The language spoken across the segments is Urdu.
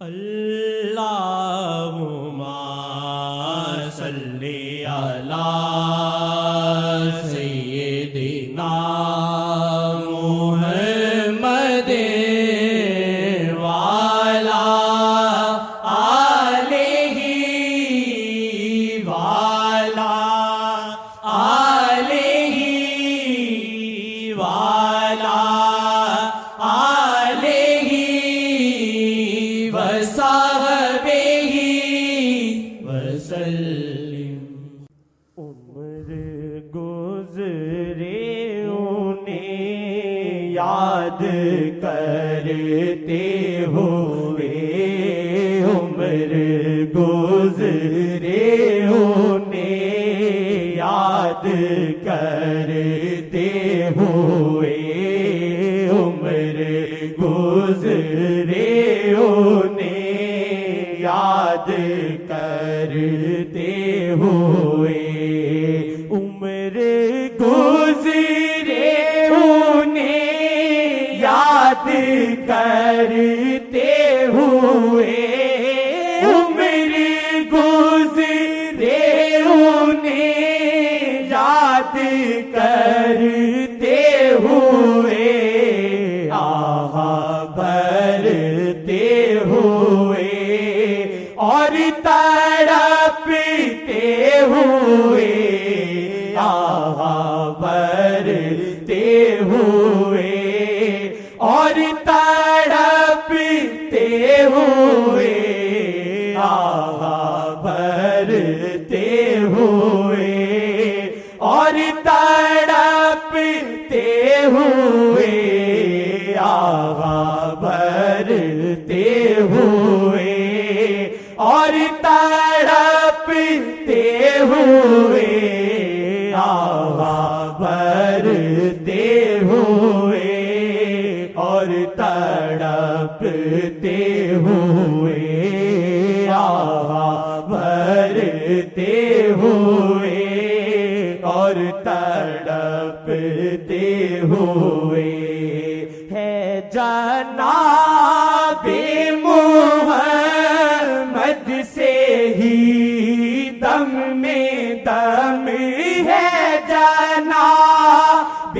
اللہم صلی علی سیدنا محمد وعلی آلہ وعلی آلہ وعلی آلہ وصحبہ وسلم۔ عمر گزرے انہیں یاد کرتے ہوئے، عمر گزرے انہیں یاد کرتے ہوئے، عمر گزرے انہیں یاد کرتے ہوئے، عمر گزرے انہیں یاد کرتے ہوئے، عمر گزرے انہیں یاد کرتے ہوئے، آہا بھرتے ہوئے اور تڑپتے ہوئے، آہا بھرتے ہوئے اور تڑپتے ہوئے، آہا بھرتے ہوئے اور تڑپتے ہوئے، آہا بھرتے ہوئے اور تڑپتے ہوئے، آہا بھرتے ہوئے اور تڑپتے ہوئے، آہا بھرتے ہوئے اور تڑپتے ہوئے، ہے جناب محمد سے ہی دم میں دم ہے، جناب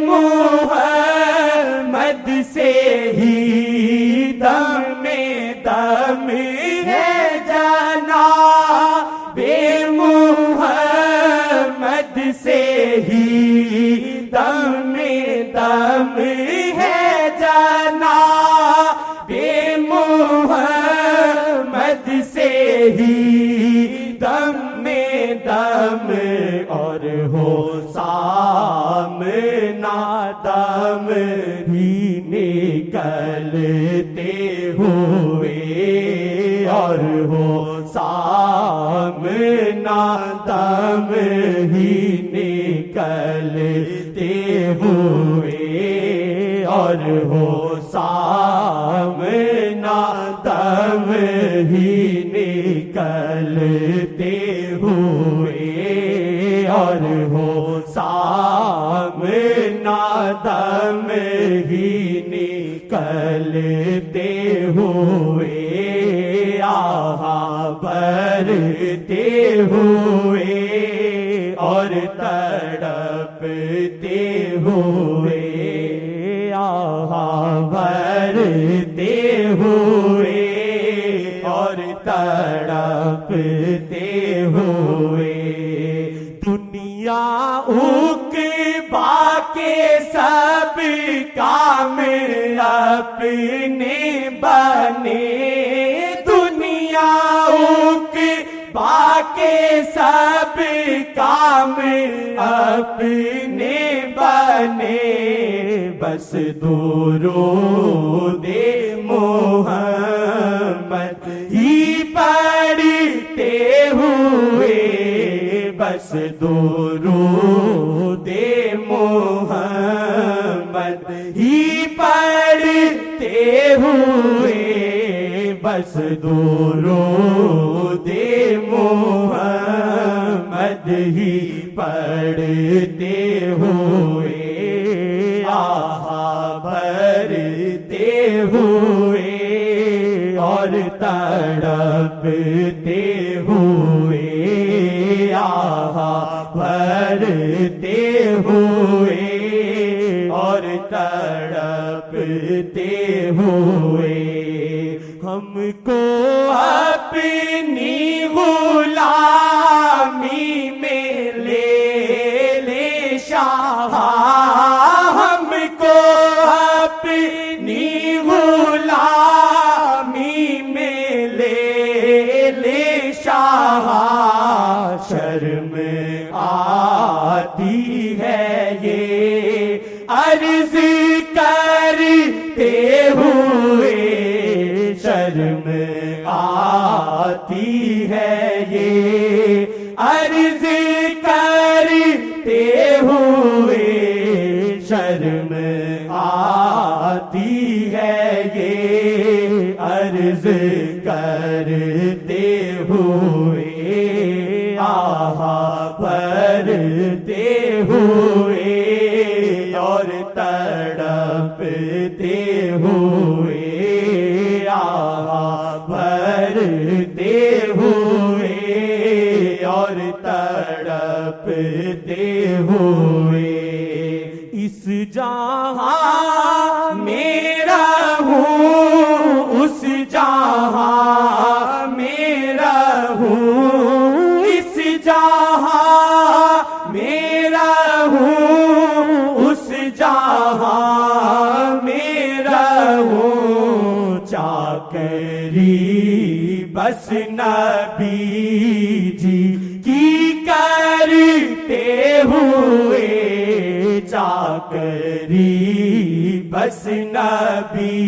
محمد سے ہی دم میں دم ہے، جناب محمد سے ہی دم میں دم ہے، جناب محمد سے ہی دم میں دم اور ہو سامنا دم ہی نکلتے ہوئے، اور ہو سامنا دم ہی نکلتے ہوئے، اور ہو سامنا دم ہی نکلتے ہوئے، اور ہو سامنا دم ہی نکلتے ہوئے، آہا بھرتے ہوئے اور تڑپتے ہوئے، آہا بھرتے ہوئے اور تڑپتے ہوئے، دنیا عقبا کے سب کام اپنے بنے، دنیا عقبا کے سب کام اپنے بنے، بس درود محمد ہی پڑھتے ہوئے، بس درود محمد ہی پڑھتے ہوئے، بس درود محمد ہی پڑھتے ہوئے، آہا بھرتے ہوئے اور تڑپتے ہوئے آہا بھرتے ہوئے اور تڑپتے ہوئے ہم کو اپنی غلامی میں لے لے شاہ ہم کو اپنی غلامی میں لے لے شاہ شرم آتی ہے یہ عرض کرتے ہوئے شرم آتی ہے یہ عرض کرتے ہوئے شرم آتی ہے یہ عرض کرتے ہوئے آہا بھرتے ہوئے اور تڑپتے ہوئے آہا بھرتے ہوئے اور تڑپتے ہوئے اس جہاں میرا ہوں اس جہاں میرا ہوں اس جہاں میرا ہوں اس جہاں میرا ہوں چاکری بس نبی جی کی کرتے ہوئے چاکری بس نبی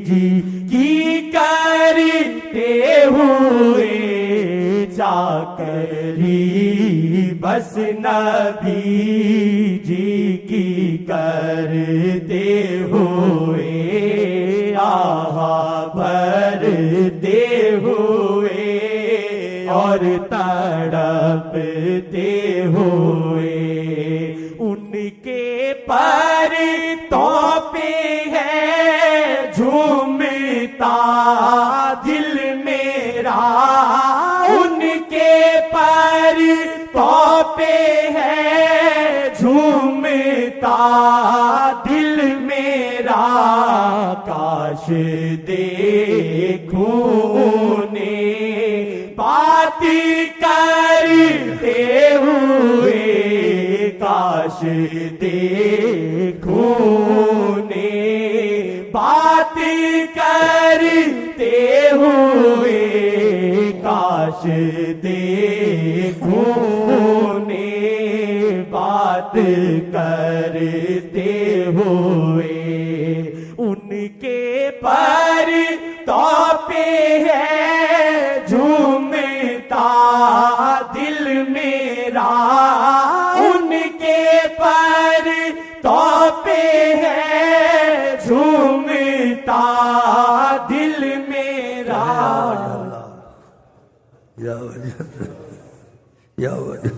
جی کی کرتے ہوئے چاکری بس نبی جی کی کرتے ہوئے آہا بھرتے ہوئے اور تڑپتے ہوئے ان کے پر تو پہ ہے جھومتا دل میرا ان کے پر تو پہ ہے جھومتا دل میرا کاش دیکھوں نے بات کرتے ہوئے کاش دیکھوں نے بات کرتے ہوئے کاش دیکھوں نے بات کرتے ہوئے ان کے پر تو پہ ہے جھومتا دل میرا ان کے پر تو پہ ہے جھومتا دل میرا یا ولی یا ولی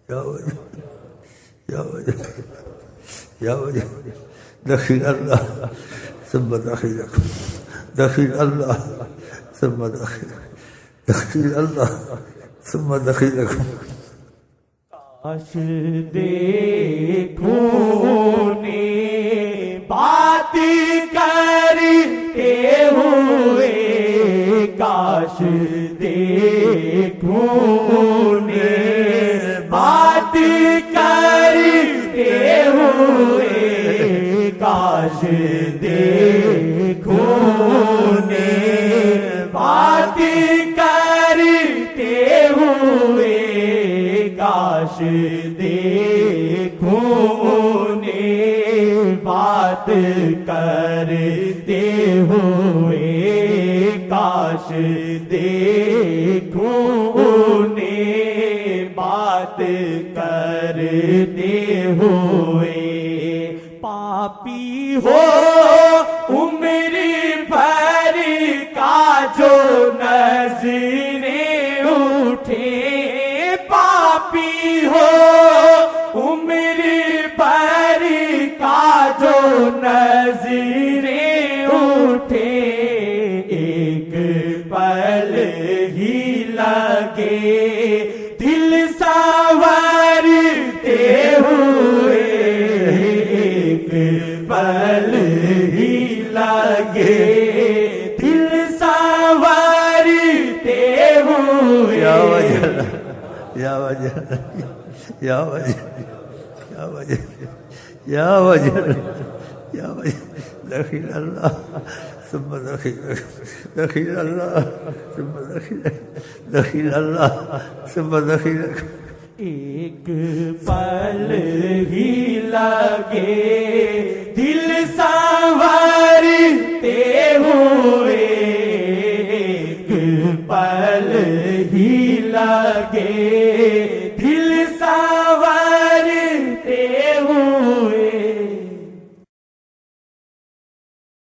یا ولی یا ولی یا ولی دخیل اللہ ثم دخیلکم دخیل اللہ ثم دخیل اللہ ثم دخیلکم کاش دیکھوں نے بات کرتے ہوئے کاش دیکھوں نے بات کرتے ہوئے کاش دیکھوں نے بات کرتے ہوئے کاش دیکھوں نے بات کرتے ہوئے کاش دیکھوں نے بات کرتے ہوئے پاپی ہو عمر بھر کا جو نظریں اٹھے پاپی ہو عمر بھر کا جو نظریں اٹھے لگے دل سنوارتے ہوئے یا وجہ یا وجہ یا وجہ یا وجہ یا وجہ یا وجہ دخیل اللہ ثم دخیل اللہ ثم دخیل اللہ ثم دخیل ایک پل ہی لگے دل سا